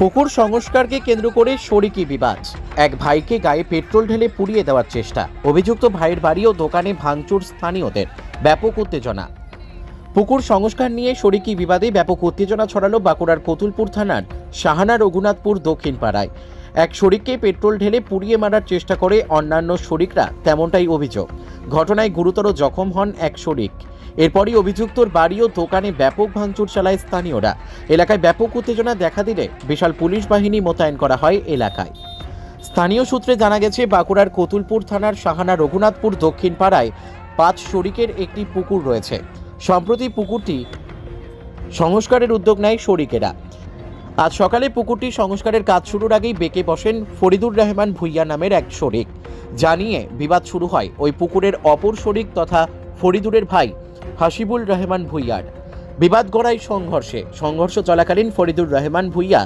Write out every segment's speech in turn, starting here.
পুকুর সংস্কারকে কেন্দ্র করে শরিকি বিবাদ। এক ভাইকে গায়ে পেট্রোল ঢেলে পুড়িয়ে দেওয়ার চেষ্টা। অভিযুক্ত ভাইয়ের বাড়ি ও দোকানে ভাঙচুর, স্থানীয়দের ব্যাপক উত্তেজনা। পুকুর সংস্কার নিয়ে শরিকি বিবাদে ব্যাপক উত্তেজনা ছড়ালো বাঁকুড়ার কতুলপুর থানার সাহানা রঘুনাথপুর দক্ষিণ পাড়ায়। এক শরিককে পেট্রোল ঢেলে পুড়িয়ে মারার চেষ্টা করে অন্যান্য শরিকরা, তেমনটাই অভিযোগ। ঘটনায় গুরুতর জখম হন এক শরিক। এরপরই অভিযুক্তর বাড়ি ও দোকানে ব্যাপক ভাঙচুর চালায় স্থানীয়রা। এলাকায় ব্যাপক উত্তেজনা দেখা দিলে বিশাল পুলিশ বাহিনী মোতায়েন করা হয় এলাকায়। স্থানীয় সূত্রে জানা গেছে, বাঁকুড়ার কতুলপুর থানার সাহানা রঘুনাথপুর দক্ষিণ পাড়ায় 5 শরিকের একটি পুকুর রয়েছে। সম্প্রতি পুকুরটি সংস্কারের উদ্যোগ নেয় শরিকেরা। আজ সকালে পুকুরটি সংস্কারের কাজ শুরুর আগেই বেঁকে বসেন ফরিদুর রহমান ভুইয়া নামের এক শরিক। জানিয়ে বিবাদ শুরু হয় ওই পুকুরের অপর শরিক তথা ফরিদুরের ভাই হাসিবুল রহমান ভুইয়ার। বিবাদ গড়ায় সংঘর্ষ চলাকালীন ফরিদুর রহমান ভুইয়া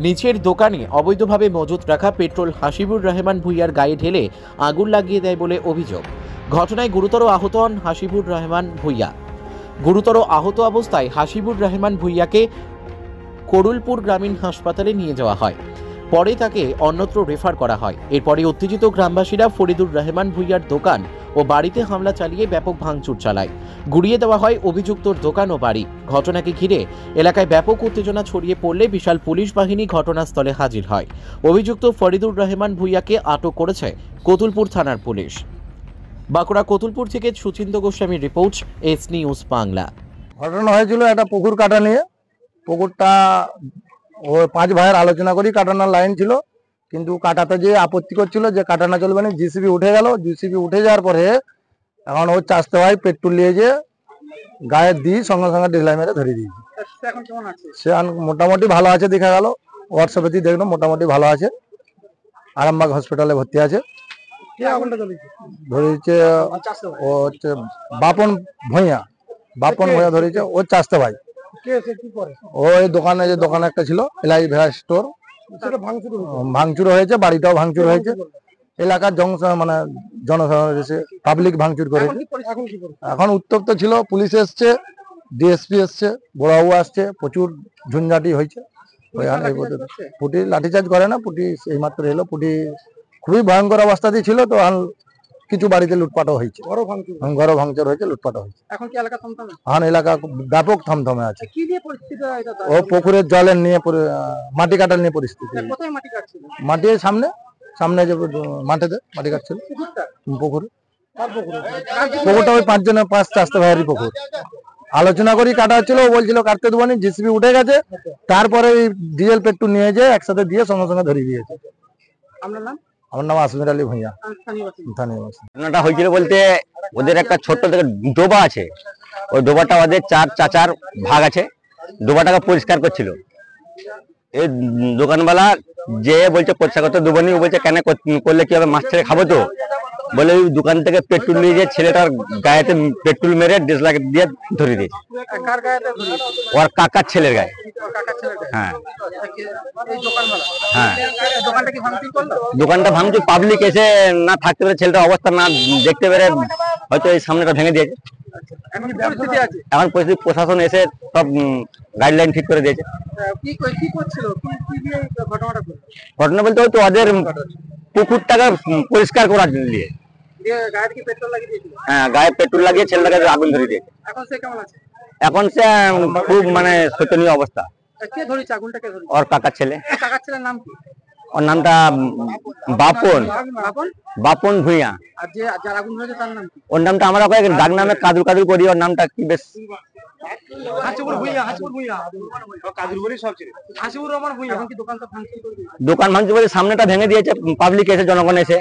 নিচের দোকানে অবৈধভাবে মজুত রাখা পেট্রোল হাসিবুর রহমান ভুইয়ার গায়ে ঢেলে আগুন লাগিয়ে দেয় বলে অভিযোগ। ঘটনায় গুরুতর আহত হন হাসিবুর রহমান ভুইয়া। গুরুতর আহত অবস্থায় হাসিবুর রহমান ভুইয়াকে করুলপুর গ্রামীণ হাসপাতালে নিয়ে যাওয়া হয়। পরে তাকে অন্যত্র রেফার করা হয়। এরপরে উত্তেজিত গ্রামবাসীরা ফরিদুর রহমান ভুইয়ার দোকান ও বাড়িতে হামলা চালিয়ে ব্যাপক ভাঙচুর চালায়। গুড়িয়ে দেওয়া হয় অভিযুক্তর দোকান ও বাড়ি। ঘটনাকে ঘিরে এলাকায় ব্যাপক উত্তেজনা ছড়িয়ে পড়লে বিশাল পুলিশ বাহিনী ঘটনাস্থলে হাজির হয়। অভিযুক্ত ফরিদুর রহমান ভুইয়াকে আটক করেছে কতুলপুর থানার পুলিশ। বাঁকুড়া কতুলপুর থেকে সুচিন্দ্র গোস্বামীর রিপোর্ট, এস নিউজ বাংলা। ঘটনা হয়েছিল একটা পুকুর কাটা নিয়ে। পুকুরটা ওই 5 ভাইয়ের আলোচনা করি কাটানোর লাইন ছিল, কিন্তু কাটাতে যে আপত্তি করছিল যে কাটানো চলবে না। জিসিবি উঠে গেল। জিসিবি উঠে যাওয়ার পরে এখন ওর চাষতে ভাই পেট্রোল নিয়ে যে গায়ে দিই সঙ্গে সঙ্গে ঢিলাই মেরে ধরে দিয়েছি। সে মোটামুটি ভালো আছে, দেখা গেল হোয়াটসঅ্যাপে দিয়ে দেখলো মোটামুটি ভালো আছে। আরামবাগ হসপিটালে ভর্তি আছে। ধরেছে ও হচ্ছে বাপন ভূঁইয়া ধরেছে, ওর চাষতে ভাই। ওই দোকানে একটা ছিল এলআই ভেড়া স্টোর, ভাঙচুর হয়েছে। বাড়িটাও ভাঙচুর হয়েছে। এলাকার জনসাধারণ এসে পাবলিক ভাঙচুর করেছে। এখন উত্তপ্ত ছিল। পুলিশ এসছে, ডিএসপি এসছে, বড়বাবু আসছে। প্রচুর ঝুনঝাটি হয়েছে। পুটি লাঠিচার্জ করে না, পুটি এইমাত্র এলো। পুটি খুবই ভয়ঙ্কর অবস্থাতেই ছিল। তো কিছু বাড়িতে লুটপাটও হয়েছে, ঘর ভাঙচুর হয়েছে, লুটপাটও হয়েছে। এখন এলাকা ব্যাপক থমথমে আছে। ও পুকুরের জলের নিয়ে, মাটি কাটার নিয়ে পরিস্থিতি। মাটি সামনে যে মাঠেতে মাটি কাটছিল পুকুরটা ওই 5 চাষতে ভাইয়েরই পুকুর। আলোচনা করি কাটা হচ্ছিল। ও বলছিল কাটতে দেবো না, জিসিবি উঠে গেছে। তারপরে ডিজেল পেট্রোল নিয়ে যেয়ে একসাথে দিয়ে সঙ্গে সঙ্গে ধরিয়ে দিয়েছে। আমার নাম আসমির আলী ভূঁইয়া, স্থানীয় বাসিন্দা। ঘটনাটা হয়েছিল বলতে, ওদের একটা ছোট্ট থেকে ডোবা আছে। ওই ডোবাটা ওদের 4 চাচার ভাগ আছে। ডোবাটাকে পরিষ্কার করছিল। এই দোকানওয়ালা যে বলছে পরিষ্কার করতে দেবো নি। ও বলছে কেন করলে কি হবে, মাছ ছেড়ে খাবো তো। বলে ওই দোকান থেকে পেট্রোল নিয়ে যে ছেলেটার গায়েতে পেট্রোল মেরে ডিজেল দিয়ে ধরে দিয়েছে। ওর কাকার ছেলের গায়ে। হ্যাঁ হ্যাঁ, দোকানটা ভাঙচুর। পাবলিক এসে না থাকতে পেরে, ছেলেটার অবস্থা না দেখতে পেরে হয়তো এই সামনেটা ভেঙে দিয়েছে। এখন পরিস্থিতি প্রশাসন এসে সব গাইডলাইন ঠিক করে দিয়েছে। ঘটনা বলতে হয়তো ওদের পুকুরটাকে পরিষ্কার করার জন্য নিয়ে। হ্যাঁ, গায়ে পেট্রোল লাগিয়ে ছেলেটাকে আগুন ধরে দিয়েছে। এখন সে খুব শোচনীয় অবস্থা। ওর কাকার ছেলে। ওর নামটা বাপন ভূঁইয়া। ওর নামটা আমরা ডাক নামে কাদুর করি। ওর নামটা কি বেশ দোকান ভাঙচুর বলে সামনেটা ভেঙে দিয়েছে। পাবলিক এসে, জনগণ এসে।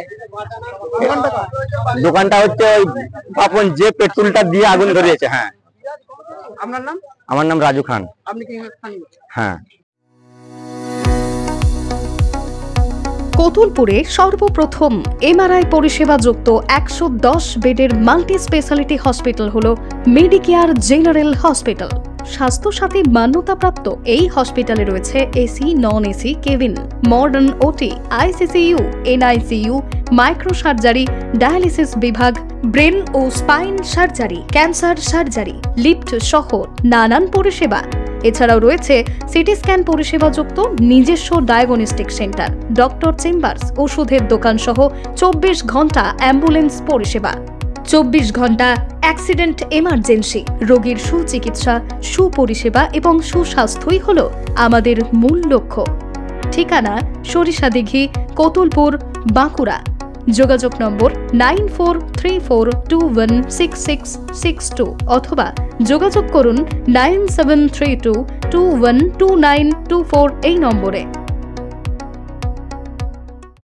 দোকানটা হচ্ছে ওই বাপন যে পেট্রোলটা দিয়ে আগুন ধরিয়েছে। হ্যাঁ। আমার নাম রাজু খান। হ্যাঁ। কতুলপুরে সর্বপ্রথম এমআরআই পরিষেবা যুক্ত 110 বেডের মাল্টি স্পেশালিটি হসপিটাল হল মেডিকেয়ার জেনারেল হসপিটাল। স্বাস্থ্যসাথী মান্যতাপ্রাপ্ত এই হসপিটালে রয়েছে AC, non AC cabin, modern OT, ICCU, NICU, micro surgery, dialysis বিভাগ, ব্রেন ও spine surgery, cancer surgery, lift সহ নানান পরিষেবা। এছাড়াও রয়েছে সিটি স্ক্যান পরিষেবাযুক্ত নিজস্ব ডায়াগনস্টিক সেন্টার, ডক্টর চেম্বার্স, ওষুধের দোকান সহ 24 ঘন্টা অ্যাম্বুলেন্স পরিষেবা, 24 ঘন্টা অ্যাক্সিডেন্ট এমার্জেন্সি। রোগীর সুচিকিৎসা, সুপরিষেবা এবং সুস্বাস্থ্যই হল আমাদের মূল লক্ষ্য। ঠিকানা সরিষাদিঘি, কতুলপুর, বাঁকুড়া। যোগাযোগ নম্বর 9434216662 অথবা যোগাযোগ করুন 9732212924 এই নম্বরে।